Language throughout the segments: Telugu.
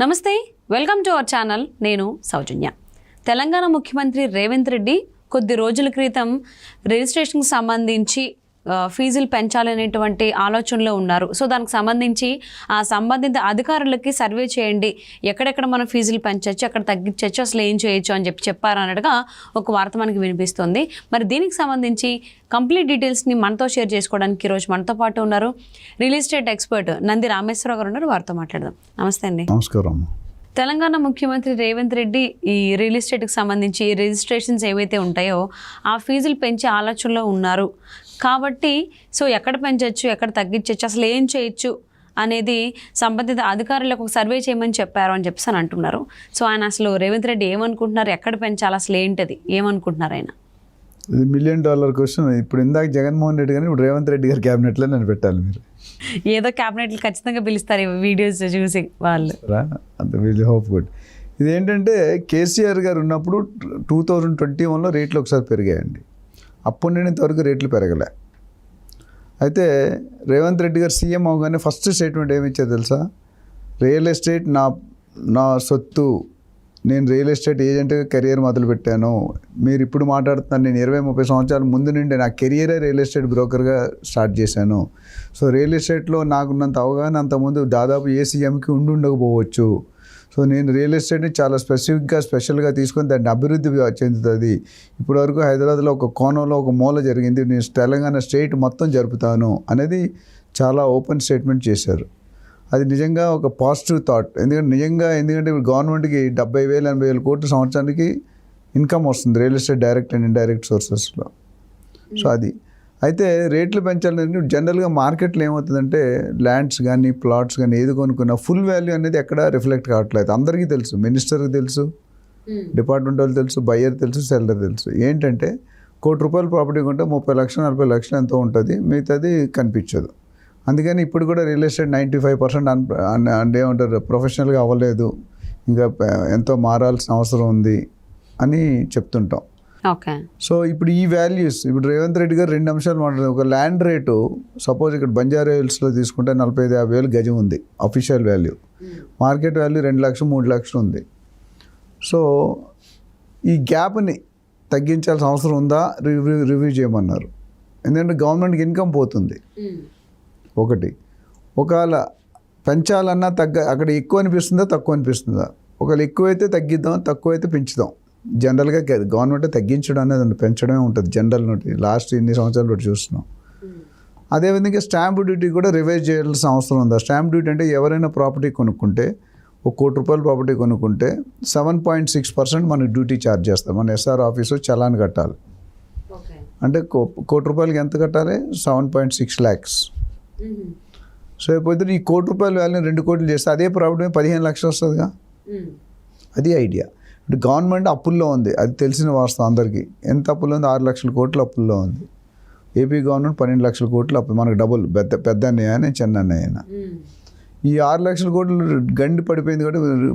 నమస్తే, వెల్కమ్ టు అవర్ ఛానల్. నేను సౌజన్య. తెలంగాణ ముఖ్యమంత్రి రేవంత్ రెడ్డి కొద్ది రోజుల క్రితం రిజిస్ట్రేషన్కి సంబంధించి ఫీజులు పెంచాలనేటువంటి ఆలోచనలో ఉన్నారు. సో దానికి సంబంధించి ఆ సంబంధిత అధికారులకి సర్వే చేయండి, ఎక్కడెక్కడ మనం ఫీజులు పెంచవచ్చు, ఎక్కడ తగ్గించవచ్చు, అసలు ఏం చేయొచ్చు అని చెప్పారన్నట్టుగా ఒక వార్త మనకి వినిపిస్తుంది. మరి దీనికి సంబంధించి కంప్లీట్ డీటెయిల్స్ని మనతో షేర్ చేసుకోవడానికి ఈరోజు మనతో పాటు ఉన్నారు real estate expert Nandi Rameshwar Rao గారు ఉన్నారు. వారితో మాట్లాడదాం. నమస్తే అండి. నమస్కారం. తెలంగాణ ముఖ్యమంత్రి రేవంత్ రెడ్డి ఈ రియల్ ఎస్టేట్కి సంబంధించి రిజిస్ట్రేషన్స్ ఏవైతే ఉంటాయో ఆ ఫీజులు పెంచే ఆలోచనలో ఉన్నారు కాబట్టి సో ఎక్కడ పెంచవచ్చు, ఎక్కడ తగ్గించవచ్చు, అసలు ఏం చేయొచ్చు అనేది సంబంధిత అధికారులకు ఒక సర్వే చేయమని చెప్పారు అని చెప్పేసి అంటున్నారు. సో ఆయన అసలు రేవంత్ రెడ్డి ఏమనుకుంటున్నారు, ఎక్కడ పెంచాలి, అసలు ఏంటది, ఏమనుకుంటున్నారు ఆయన? ఇది $1 మిలియన్ క్వశ్చన్. ఇప్పుడు ఇందాక జగన్మోహన్ రెడ్డి గారిని ఇప్పుడు రేవంత్ రెడ్డి గారి క్యాబినెట్లో నేను పెట్టాలి. మీరు ఏదో క్యాబినెట్లు ఖచ్చితంగా పిలుస్తారు వీడియోస్ చూసి వాళ్ళు. అంత వీళ్ళు హోప్ గుడ్. ఇదేంటంటే కేసీఆర్ గారు ఉన్నప్పుడు 2021లో రేట్లు ఒకసారి పెరిగాయండి. అప్పటి నుండి ఇంతవరకు రేట్లు పెరగలే. అయితే రేవంత్ రెడ్డి గారు సీఎం అవగానే ఫస్ట్ స్టేట్మెంట్ ఏమి ఇచ్చారు తెలుసా? రియల్ ఎస్టేట్ నా సొత్తు, నేను రియల్ ఎస్టేట్ ఏజెంట్గా కెరియర్ మొదలుపెట్టాను. మీరు ఇప్పుడు మాట్లాడుతున్నాను, నేను 20-30 సంవత్సరాల ముందు నుండి నా కెరియరే రియల్ ఎస్టేట్ బ్రోకర్గా స్టార్ట్ చేశాను. సో రియల్ ఎస్టేట్లో నాకున్నంత అవగాహన అంతకుముందు దాదాపు ఏ సీఎంకి ఉండకపోవచ్చు. సో నేను రియల్ ఎస్టేట్ని చాలా స్పెషల్గా తీసుకొని దాన్ని అభివృద్ధి చెందుతుంది. ఇప్పటివరకు హైదరాబాద్లో ఒక కోణంలో ఒక మూల జరిగింది, నేను తెలంగాణ స్టేట్ మొత్తం జరుపుతాను అనేది చాలా ఓపెన్ స్టేట్మెంట్ చేశారు. అది నిజంగా ఒక పాజిటివ్ థాట్. ఎందుకంటే గవర్నమెంట్కి 70,000-80,000 కోట్ల సంవత్సరానికి ఇన్కమ్ వస్తుంది real estate direct and indirect సోర్సెస్లో. సో అది అయితే రేట్లు పెంచాలంటే జనరల్గా మార్కెట్లో ఏమవుతుందంటే ల్యాండ్స్ కానీ ప్లాట్స్ కానీ ఏది కొనుక్కున్నా ఫుల్ వాల్యూ అనేది ఎక్కడ రిఫ్లెక్ట్ కావట్లేదు. అందరికీ తెలుసు, మినిస్టర్కి తెలుసు, డిపార్ట్మెంట్ వాళ్ళు తెలుసు, బయ్యర్ తెలుసు, సెల్లర్ తెలుసు. ఏంటంటే ₹1,00,00,000 ప్రాపర్టీ కొంటే 30 లక్షలు 40 లక్షలు ఎంతో ఉంటుంది, మిగతాది కనిపించదు. అందుకని ఇప్పుడు కూడా రియల్ ఎస్టేట్ 95% అంటే ఏమంటారు ప్రొఫెషనల్గా అవ్వలేదు, ఇంకా ఎంతో మారాల్సిన అవసరం ఉంది అని చెప్తుంటాం. ఓకే. సో ఇప్పుడు ఈ వాల్యూస్, ఇప్పుడు రేవంత్ రెడ్డి గారు 2 అంశాలు మాట్లాడారు. ఒక ల్యాండ్ రేటు సపోజ్ ఇక్కడ బంజారా హిల్స్లో తీసుకుంటే 45,000-50,000 గజం ఉంది అఫీషియల్ వాల్యూ. మార్కెట్ వాల్యూ 2 లక్షలు 3 లక్షలు ఉంది. సో ఈ గ్యాప్ని తగ్గించాల్సిన అవసరం ఉందా రివ్యూ చేయమన్నారు. ఎందుకంటే గవర్నమెంట్కి ఇన్కమ్ పోతుంది. ఒకవేళ పెంచాలన్నా అక్కడ ఎక్కువ అనిపిస్తుందా తక్కువ అనిపిస్తుందా? ఒకవేళ ఎక్కువైతే తగ్గిద్దాం, తక్కువైతే పెంచుదాం. జనరల్గా గవర్నమెంట్ తగ్గించడం అనేది పెంచడమే ఉంటుంది జనరల్ నోటి. లాస్ట్ ఇన్ని సంవత్సరాలు బట్టి చూస్తున్నాం. అదేవిధంగా స్టాంప్ డ్యూటీ కూడా రివైజ్ చేయాల్సిన అవసరం ఉందా? స్టాంప్ డ్యూటీ అంటే ఎవరైనా ప్రాపర్టీ కొనుక్కుంటే ₹1,00,00,000 ప్రాపర్టీ కొనుక్కుంటే 7.6% మనకు డ్యూటీ ఛార్జ్ చేస్తాం. మన ఎస్ఆర్ ఆఫీసు చలాన్ కట్టాలి. అంటే ₹1,00,00,000 ఎంత కట్టాలి? 7.6 lakhs. సో ఇప్పుడు ఈ ₹1,00,00,000 వాల్యూ 2 కోట్లు చేస్తే అదే ప్రాపర్టీ 15 లక్షలు వస్తుందిగా. అది ఐడియా. ఇప్పుడు గవర్నమెంట్ అప్పుల్లో ఉంది, అది తెలిసిన వాస్తవం అందరికీ. ఎంత అప్పుల్లో ఉంది? 6 లక్షల కోట్లు అప్పుల్లో ఉంది. ఏపీ గవర్నమెంట్ 12 లక్షల కోట్లు అప్పు, మనకు డబుల్ పెద్ద అన్నయ్య చిన్న అన్నయ్య. ఈ 6 లక్షల కోట్లు గండి పడిపోయింది కాబట్టి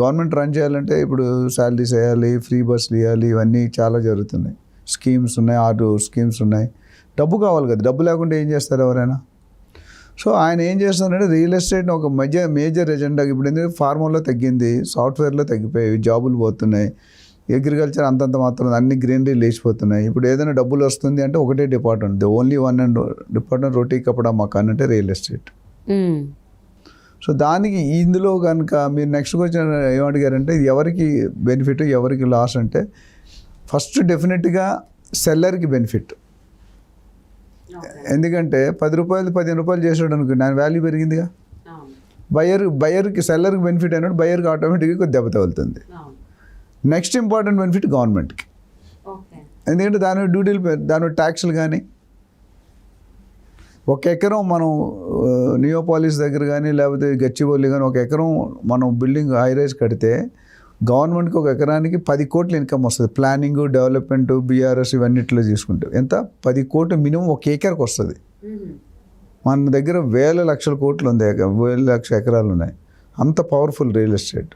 గవర్నమెంట్ రన్ చేయాలంటే ఇప్పుడు శాలరీస్ వేయాలి, ఫ్రీ బస్సులు ఇవ్వాలి, ఇవన్నీ చాలా జరుగుతున్నాయి. స్కీమ్స్ ఉన్నాయి, 6 స్కీమ్స్ ఉన్నాయి. డబ్బు కావాలి కదా, డబ్బు లేకుండా ఏం చేస్తారు ఎవరైనా? సో ఆయన ఏం చేస్తున్నారంటే రియల్ ఎస్టేట్ని ఒక మేజర్ ఎజెండా. ఇప్పుడు ఎందుకంటే ఫార్మర్లో తగ్గింది, సాఫ్ట్వేర్లో తగ్గిపోయాయి, జాబులు పోతున్నాయి, అగ్రికల్చర్ అంతంత మాత్రం అన్ని గ్రీనరీ లేచిపోతున్నాయి. ఇప్పుడు ఏదైనా డబ్బులు వస్తుంది అంటే ఒకటే department, the only one and department, రోటీ కపడా మకాన్ అంటే రియల్ ఎస్టేట్. సో దానికి ఇందులో కనుక మీరు నెక్స్ట్ క్వశ్చన్ ఏమడిగారంటే ఎవరికి బెనిఫిట్ ఎవరికి లాస్ అంటే ఫస్ట్ డెఫినెట్గా సెల్లర్కి బెనిఫిట్. ఎందుకంటే ₹10 ₹15 చేసాడు అనుకో, దాని వాల్యూ పెరిగిందిగా. బయర్కి సెల్లర్కి బెనిఫిట్ అయినట్టు బయర్కి ఆటోమేటిక్గా కొద్ది దెబ్బ తగులుతుంది. నెక్స్ట్ ఇంపార్టెంట్ బెనిఫిట్ గవర్నమెంట్కి. ఎందుకంటే దాని డ్యూటీలు, దాని ట్యాక్స్లు కానీ 1 ఎకరం మనం నియోపాలిస్ దగ్గర కానీ లేకపోతే గచ్చిబౌలి కానీ 1 ఎకరం మనం బిల్డింగ్ హైరైజ్ కడితే గవర్నమెంట్కి 1 ఎకరానికి 10 కోట్ల ఇన్కమ్ వస్తుంది. ప్లానింగ్, డెవలప్మెంట్, బీఆర్ఎస్ ఇవన్నిట్లో తీసుకుంటే ఎంత? 10 కోట్లు మినిమం 1 ఏకర్కి వస్తుంది. మన దగ్గర వేల లక్షల కోట్లు ఉంది, 1,000 లక్షల ఎకరాలు ఉన్నాయి. అంత పవర్ఫుల్ రియల్ ఎస్టేట్.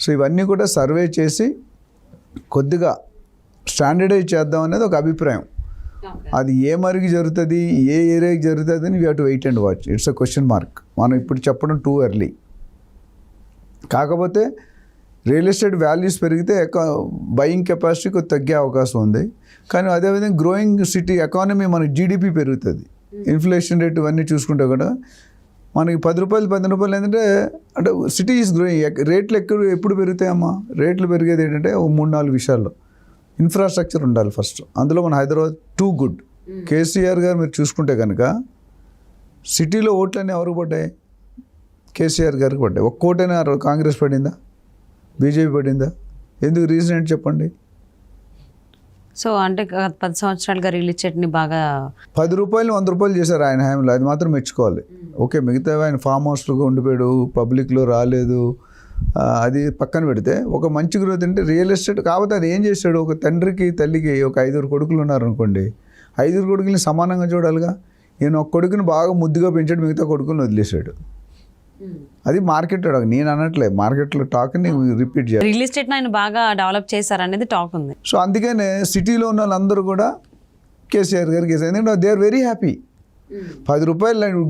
సో ఇవన్నీ కూడా సర్వే చేసి కొద్దిగా స్టాండర్డైజ్ చేద్దాం అనేది ఒక అభిప్రాయం. అది ఏ మరికి జరుగుతుంది, ఏ ఏరియాకి జరుగుతుంది అని we have to wait and watch. It's a question mark. మనం ఇప్పుడు చెప్పడం టూ ఎర్లీ. కాకపోతే రియల్ ఎస్టేట్ వాల్యూస్ పెరిగితే బయింగ్ కెపాసిటీ కొద్ది తగ్గే అవకాశం ఉంది. కానీ అదేవిధంగా గ్రోయింగ్ సిటీ ఎకానమీ మనకి జీడిపి పెరుగుతుంది. ఇన్ఫ్లేషన్ రేట్ ఇవన్నీ చూసుకుంటే కూడా మనకి 10 రూపాయలు 10 రూపాయలు ఏంటంటే అంటే సిటీ ఈజ్ గ్రోయింగ్. రేట్లు ఎప్పుడు పెరుగుతాయమ్మా? రేట్లు పెరిగేది ఏంటంటే 3-4 విషయాల్లో. ఇన్ఫ్రాస్ట్రక్చర్ ఉండాలి ఫస్ట్. అందులో మన హైదరాబాద్ టూ గుడ్. కేసీఆర్ గారు మీరు చూసుకుంటే కనుక సిటీలో ఓట్లన్నీ ఎవరికి పడ్డాయి? కేసీఆర్ గారికి పడ్డాయి. ఒక్క ఓటైనా కాంగ్రెస్ పడిందా? బీజేపీ పడిందా? ఎందుకు? రీజన్ ఏంటి చెప్పండి. సో అంటే 10 సంవత్సరాలుగా రియల్ ఎస్టేట్ని బాగా 10 రూపాయలు 100 రూపాయలు చేశారు ఆయన హయాంలో, అది మాత్రం మెచ్చుకోవాలి. ఓకే, మిగతా ఆయన ఫామ్ హౌస్లో ఉండిపోయాడు, పబ్లిక్లో రాలేదు, అది పక్కన పెడితే ఒక మంచి గ్రోత్ అంటే రియల్ ఎస్టేట్. కాకపోతే అది ఏం చేశాడు? ఒక తండ్రికి తల్లికి ఒక 5 కొడుకులు ఉన్నారనుకోండి, 5 కొడుకుల్ని సమానంగా చూడాలిగా. ఈయన ఒక కొడుకుని బాగా ముద్దుగా పెంచాడు, మిగతా కొడుకుని వదిలేశాడు. అది మార్కెట్. నేను అనట్లే, మార్కెట్లో టాక్ని రిపీట్ చేయాలి. రియల్ ఎస్టేట్ ఆయన బాగా డెవలప్ చేశారనేది టాక్ ఉంది. సో అందుకనే సిటీలో ఉన్న వాళ్ళందరూ కూడా కేసీఆర్ గారికి వేసారు. ఎందుకంటే దే ఆర్ వెరీ హ్యాపీ. 10 రూపాయలు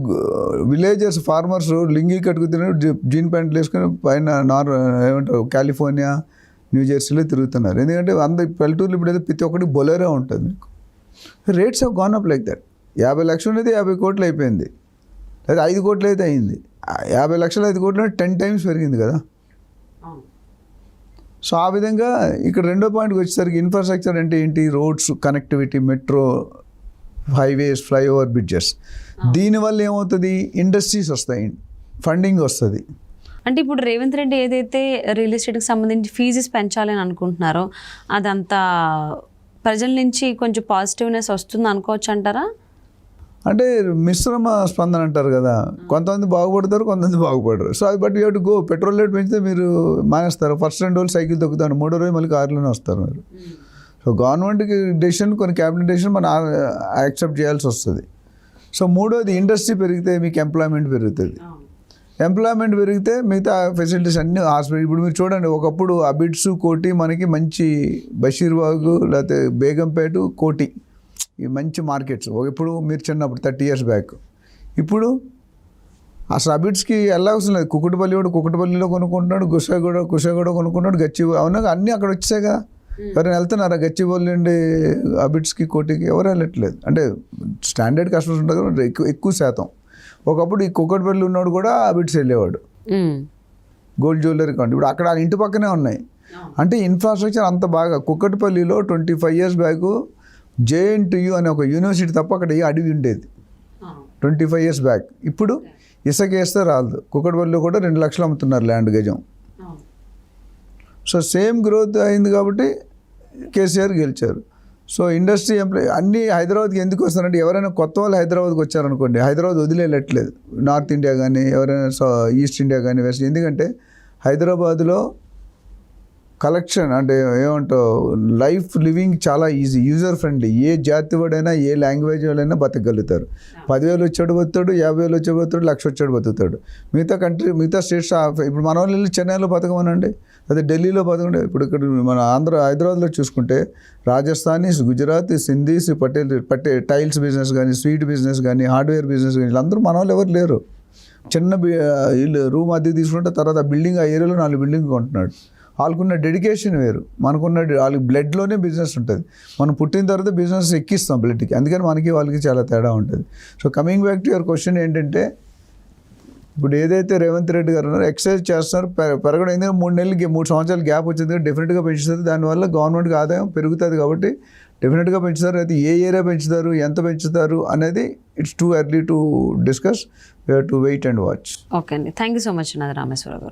విలేజర్స్ ఫార్మర్స్ లింగి కట్టుకుతున్నారు, జీన్ ప్యాంట్లు వేసుకొని పైన ఏమంటారు కాలిఫోర్నియా న్యూజెర్సీలో తిరుగుతున్నారు. ఎందుకంటే పల్లెటూర్లు ఇప్పుడు అయితే ప్రతి ఒక్కటి బొలేరో ఉంటుంది. మీకు rates of gone up like that. 50 లక్షలు అనేది 50 కోట్లు అయిపోయింది, లేదా 5 కోట్లు అయితే అయింది. 50 లక్షలు 5 కోట్లు 10 టైమ్స్ పెరిగింది కదా. సో ఆ విధంగా ఇక్కడ రెండో పాయింట్కి వచ్చేసరికి ఇన్ఫ్రాస్ట్రక్చర్ అంటే ఏంటి? Roads, connectivity, metro, highways, flyover, bridges. దీనివల్ల ఏమవుతుంది? ఇండస్ట్రీస్ వస్తాయి, ఫండింగ్ వస్తుంది. అంటే ఇప్పుడు రేవంత్ రెడ్డి ఏదైతే రియల్ ఎస్టేట్కి సంబంధించి ఫీజెస్ పెంచాలని అనుకుంటున్నారో అదంతా ప్రజల నుంచి కొంచెం పాజిటివ్నెస్ వస్తుంది అనుకోవచ్చు అంటారా? అంటే మిశ్రమ స్పందన అంటారు కదా, కొంతమంది బాగుపడతారు, కొంతమంది బాగుపడరు. సో అది but you have to go. Petrol rate పెంచితే మీరు మానేస్తారు. ఫస్ట్ 2 రోజులు సైకిల్ తొక్కుతాను, 3వ రోజు మళ్ళీ కార్లోనే వస్తారు మీరు. సో గవర్నమెంట్కి డెసిషన్, కొన్ని క్యాబినెట్ డెసిషన్ మనం యాక్సెప్ట్ చేయాల్సి వస్తుంది. సో మూడోది ఇండస్ట్రీ పెరిగితే మీకు ఎంప్లాయ్మెంట్ పెరుగుతుంది. ఎంప్లాయ్మెంట్ పెరిగితే మిగతా ఫెసిలిటీస్ అన్నీ హాస్పిటల్. ఇప్పుడు మీరు చూడండి, ఒకప్పుడు అబిడ్స్, కోటి మనకి మంచి బషీర్బాగ్, లేకపోతే బేగంపేట, కోటి ఈ మంచి మార్కెట్స్. ఇప్పుడు మీరు చిన్నప్పుడు 30 years బ్యాక్. ఇప్పుడు అసలు అబిడ్స్కి వెళ్ళవలసిన లేదు. కుకుటపల్లిలో కొనుక్కుంటున్నాడు, కుషాగూడ కొనుక్కుంటున్నాడు, అవునా అన్నీ అక్కడ వచ్చాయి కదా. ఎవరైనా వెళ్తున్నారా గచ్చిబౌలి నుండి అబిడ్స్కి, కోటికి? ఎవరు వెళ్ళట్లేదు. అంటే స్టాండర్డ్ కస్టమర్స్ ఉంటారు కదా, ఎక్కువ శాతం. ఒకప్పుడు ఈ కుక్కటపల్లి ఉన్నాడు కూడా అబిడ్స్ వెళ్ళేవాడు, గోల్డ్ జ్యువెలరీ కాండి. ఇప్పుడు అక్కడ ఇంటి పక్కనే ఉన్నాయి. అంటే ఇన్ఫ్రాస్ట్రక్చర్ అంత బాగా. కుక్కటపల్లిలో 25 years బ్యాక్ JNTU అనే ఒక యూనివర్సిటీ తప్ప అక్కడ ఏ అడవి ఉండేది 25 years బ్యాక్. ఇప్పుడు ఇసుక వేస్తే రాదు. కుక్కటపల్లిలో కూడా 2 లక్షలు అమ్ముతున్నారు ల్యాండ్ గజం. సో సేమ్ గ్రోత్ అయింది కాబట్టి కేసీఆర్ గెలిచారు. సో ఇండస్ట్రీ అన్నీ హైదరాబాద్కి ఎందుకు వస్తారంటే, ఎవరైనా కొత్త వాళ్ళు హైదరాబాద్కి వచ్చారనుకోండి, హైదరాబాద్ వదిలేయట్లేదు. నార్త్ ఇండియా కానీ, ఎవరైనా ఈస్ట్ ఇండియా కానీ, వెస్ట్. ఎందుకంటే హైదరాబాద్లో కలెక్షన్ అంటే ఏమంటావు, లైఫ్ లివింగ్ చాలా ఈజీ, యూజర్ ఫ్రెండ్లీ. ఏ జాతి వాడైనా, ఏ లాంగ్వేజ్ వాడైనా బతకగలుగుతారు. 10,000 వచ్చాడు బతుకుతాడు, 50,000 వచ్చే బతుకుతాడు, 1,00,000 వచ్చాడు బతుకుతాడు. మిగతా స్టేట్స్ ఇప్పుడు మన వాళ్ళు వెళ్ళి చెన్నైలో బతకమనండి, అదే ఢిల్లీలో బతకండి. ఇప్పుడు ఇక్కడ మన హైదరాబాద్లో చూసుకుంటే రాజస్థానీస్, గుజరాత్, సింధీస్, పటేల్ టైల్స్ బిజినెస్ కానీ, స్వీట్ బిజినెస్ కానీ, హార్డ్వేర్ బిజినెస్ కానీ, వీళ్ళందరూ మన వాళ్ళు ఎవరు లేరు. చిన్న ఇల్లు రూమ్ అద్దె తీసుకుంటే తర్వాత ఆ బిల్డింగ్, ఆ ఏరియాలో 4 బిల్డింగ్ కొంటున్నాడు. వాళ్ళకున్న డెడికేషన్ వేరు, మనకున్న వాళ్ళకి బ్లడ్లోనే బిజినెస్ ఉంటుంది. మనం పుట్టిన తర్వాత బిజినెస్ ఎక్కిస్తాం బ్లడ్కి, అందుకని మనకి వాళ్ళకి చాలా తేడా ఉంటుంది. So coming back to your question ఏంటంటే, ఇప్పుడు ఏదైతే రేవంత్ రెడ్డి గారు ఉన్నారో ఎక్సైజ్ చేస్తున్నారు, పెరగడం. ఎందుకంటే 3 సంవత్సరాలు గ్యాప్ వచ్చింది, డెఫినెట్గా పెంచుతుంది. దానివల్ల గవర్నమెంట్కి ఆదాయం పెరుగుతుంది కాబట్టి డెఫినెట్గా పెంచుతారు. అయితే ఏ ఏరియా పెంచుతారు, ఎంత పెంచుతారు అనేది it's too early to discuss. We have to wait and watch. Okay అండి, థ్యాంక్ యూ సో మచ్ నాది రామేశ్వర గారు.